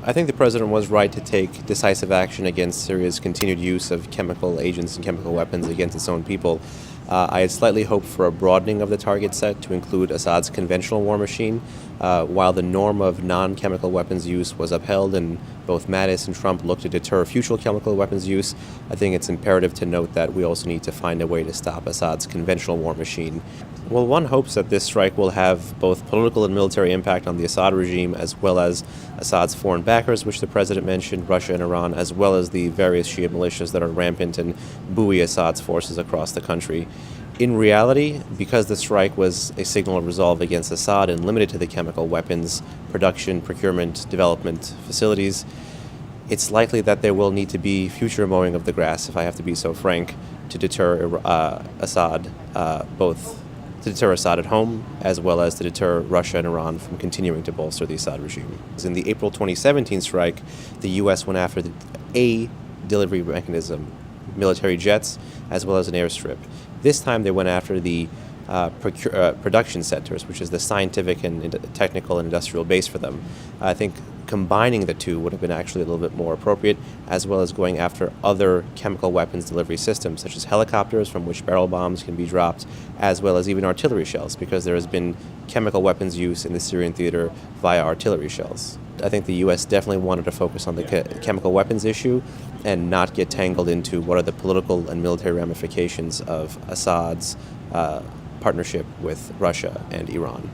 I think the president was right to take decisive action against Syria's continued use of chemical agents and chemical weapons against its own people. I had slightly hoped for a broadening of the target set to include Assad's conventional war machine. While the norm of non-chemical weapons use was upheld and both Mattis and Trump looked to deter future chemical weapons use, I think it's imperative to note that we also need to find a way to stop Assad's conventional war machine. Well, one hopes that this strike will have both political and military impact on the Assad regime, as well as Assad's foreign backers, which the president mentioned, Russia and Iran, as well as the various Shia militias that are rampant and buoy Assad's forces across the country. In reality, because the strike was a signal of resolve against Assad and limited to the chemical weapons production, procurement, development facilities, it's likely that there will need to be future mowing of the grass, if I have to be so frank, to deter Assad, both to deter Assad at home, as well as to deter Russia and Iran from continuing to bolster the Assad regime. In the April 2017 strike, the U.S. went after a delivery mechanism, military jets, as well as an airstrip. This time they went after the production centers, which is the scientific and technical and industrial base for them. I think combining the two would have been actually a little bit more appropriate, as well as going after other chemical weapons delivery systems, such as helicopters from which barrel bombs can be dropped, as well as even artillery shells, because there has been chemical weapons use in the Syrian theater via artillery shells. I think the U.S. definitely wanted to focus on the chemical weapons issue and not get tangled into what are the political and military ramifications of Assad's partnership with Russia and Iran.